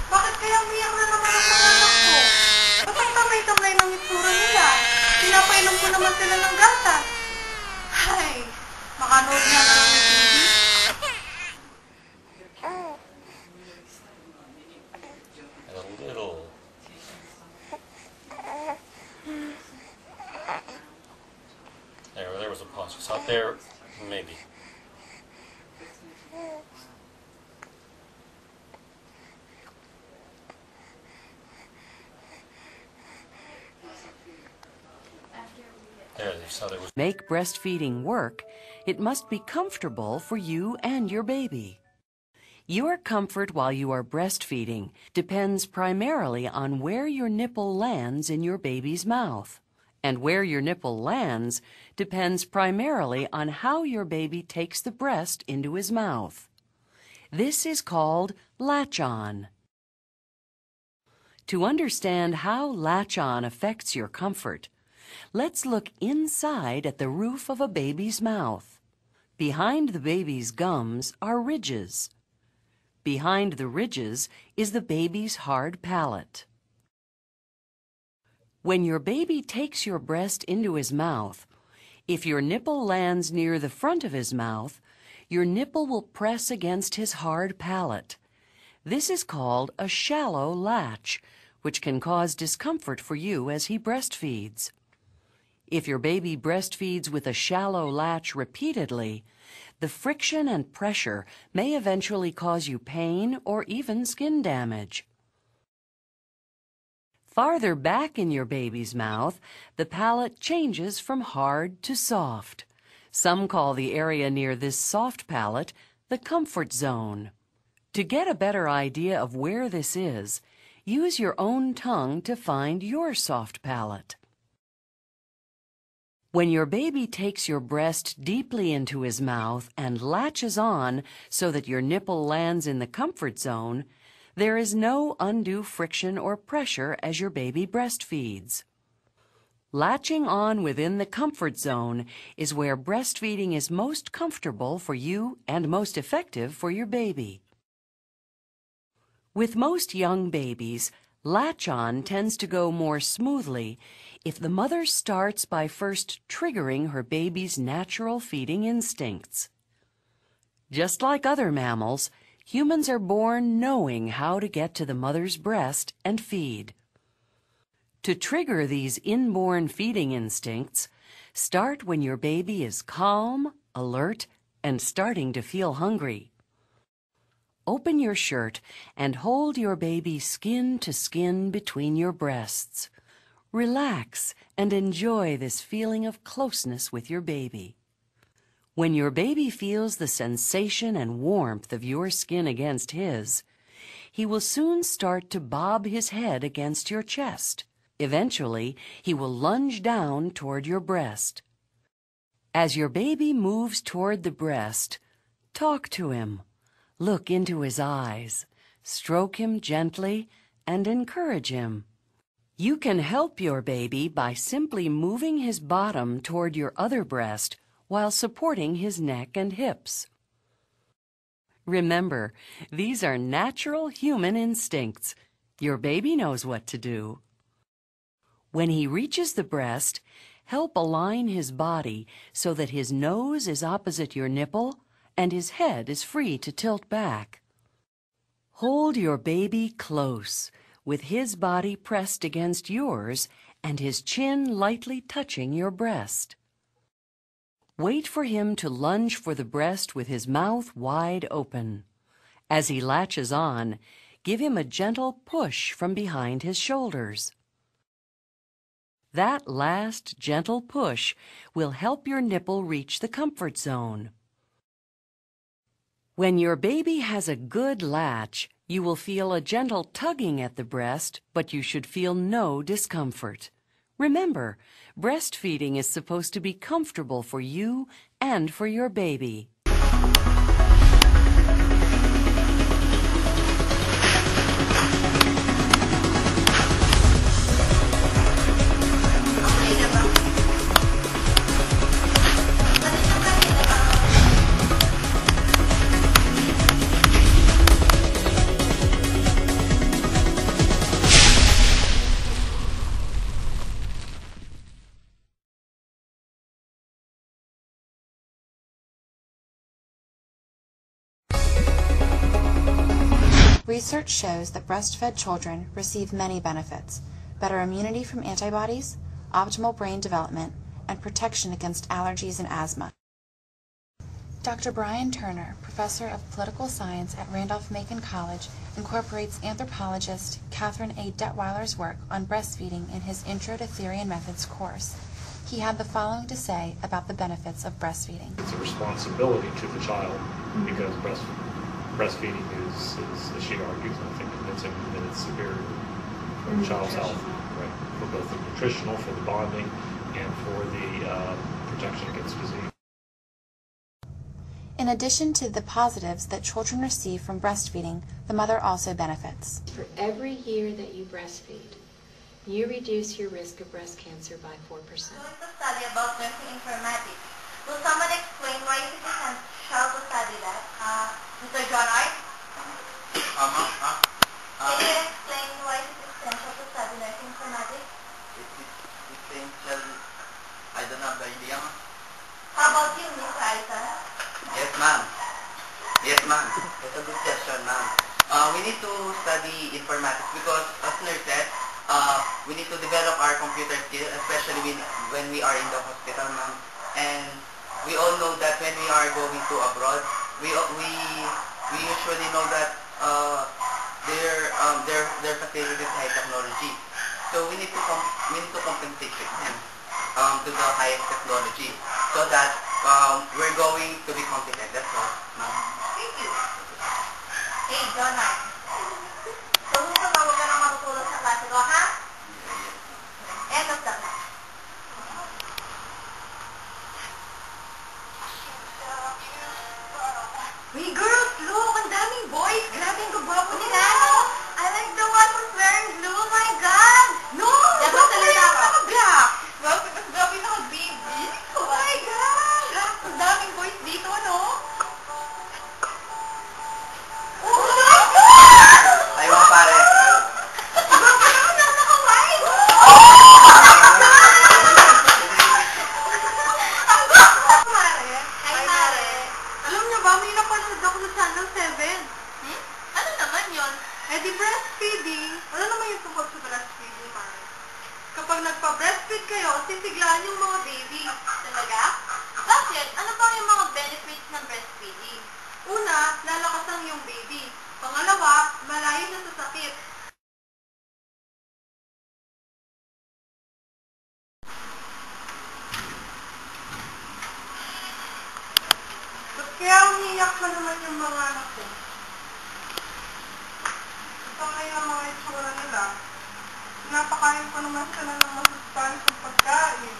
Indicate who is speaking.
Speaker 1: Bakit kaya umiyak na naman ang mga anak ko? Ba't ang tamay-tamay ng itsura nila? Pinapainom ko naman sila ng gatas. Ay, makanood na lang ng TV.
Speaker 2: And a little. There was a pause. Just out there, maybe. There, you saw there was.
Speaker 3: Make breastfeeding work, it must be comfortable for you and your baby. Your comfort while you are breastfeeding depends primarily on where your nipple lands in your baby's mouth. And where your nipple lands depends primarily on how your baby takes the breast into his mouth. This is called latch-on. To understand how latch-on affects your comfort, let's look inside at the roof of a baby's mouth. Behind the baby's gums are ridges. Behind the ridges is the baby's hard palate. When your baby takes your breast into his mouth, if your nipple lands near the front of his mouth, your nipple will press against his hard palate. This is called a shallow latch, which can cause discomfort for you as he breastfeeds. If your baby breastfeeds with a shallow latch repeatedly, the friction and pressure may eventually cause you pain or even skin damage. Farther back in your baby's mouth, the palate changes from hard to soft. Some call the area near this soft palate the comfort zone. To get a better idea of where this is, use your own tongue to find your soft palate. When your baby takes your breast deeply into his mouth and latches on so that your nipple lands in the comfort zone, there is no undue friction or pressure as your baby breastfeeds. Latching on within the comfort zone is where breastfeeding is most comfortable for you and most effective for your baby. With most young babies, latch-on tends to go more smoothly if the mother starts by first triggering her baby's natural feeding instincts. Just like other mammals, humans are born knowing how to get to the mother's breast and feed. To trigger these inborn feeding instincts, start when your baby is calm, alert, and starting to feel hungry. Open your shirt and hold your baby skin to skin between your breasts. Relax and enjoy this feeling of closeness with your baby. When your baby feels the sensation and warmth of your skin against his, he will soon start to bob his head against your chest. Eventually, he will lunge down toward your breast. As your baby moves toward the breast, talk to him. Look into his eyes, stroke him gently, and encourage him. You can help your baby by simply moving his bottom toward your other breast while supporting his neck and hips. Remember, these are natural human instincts. Your baby knows what to do. When he reaches the breast, help align his body so that his nose is opposite your nipple and his head is free to tilt back. Hold your baby close, with his body pressed against yours and his chin lightly touching your breast. Wait for him to lunge for the breast with his mouth wide open. As he latches on, give him a gentle push from behind his shoulders. That last gentle push will help your nipple reach the comfort zone. When your baby has a good latch, you will feel a gentle tugging at the breast, but you should feel no discomfort. Remember, breastfeeding is supposed to be comfortable for you and for your baby.
Speaker 4: Research shows that breastfed children receive many benefits: better immunity from antibodies, optimal brain development, and protection against allergies and asthma. Dr. Brian Turner, professor of political science at Randolph-Macon College, incorporates anthropologist Catherine A. Detweiler's work on breastfeeding in his Intro to Theory and Methods course. He had the following to say about the benefits of breastfeeding.
Speaker 5: It's a responsibility to the child because breastfeeding is, as she argues, I think convincing, that it's superior for the child's health, right? For both the nutritional, for the bonding, and for the protection against disease.
Speaker 4: In addition to the positives that children receive from breastfeeding, the mother also benefits.
Speaker 6: For every year that you breastfeed, you reduce your risk of breast cancer by 4%.
Speaker 1: There was a study about nursing informatics. Will someone explain why is it essential to study that? Mr. John Art? Can you explain why it is essential to study nursing informatics?
Speaker 7: It is essential. I don't have the idea.
Speaker 1: How about you, Mr. Aitan?
Speaker 7: Yes, ma'am. Yes, ma'am. That's a good question, ma'am. We need to study informatics because, as nurses, we need to develop our computer skills, especially when we are in the hospital, ma'am. And we all know that when we are going to abroad, we usually know that their facilities high technology. So we need to compensate with them to the highest technology, so that we're going to be competent. That's all, ma'am.
Speaker 1: Thank you. Hey, John Art. So, huwag ka nang matutulog sa klase ko, ha? End of the class. Hey girls, look! Ang daming boys! Grabe ang gagwapo nila! I like the one who's wearing blue! Oh my God! No! Dapat salita ka! Naka-black! Well, mas grabe naka-baby! Oh my God! Ang daming boys dito, no? Oh my God!
Speaker 7: Ay, mga pare.
Speaker 1: Grabe naman na naka-white! Ang gwapo, Mare! Hi, Mare! Alam niyo ba, may napanood ako sa Channel 7. Ano naman yon? Eh di breastfeeding. Ano naman yung tungkol sa breastfeeding, Mare? Kapag nagpa-breastfeed kayo, sisiglaan yung mga baby. Talaga? Bakit? Ano ba yung mga benefits ng breastfeeding? Una, lalakasan yung baby. Pangalawa, malayo na sa sakit. Ba't kaya umiiyak pa naman yung mga anak ko? Ito kaya ang mga itsura nila. Napakain ko naman sila ng masustansang pagkain.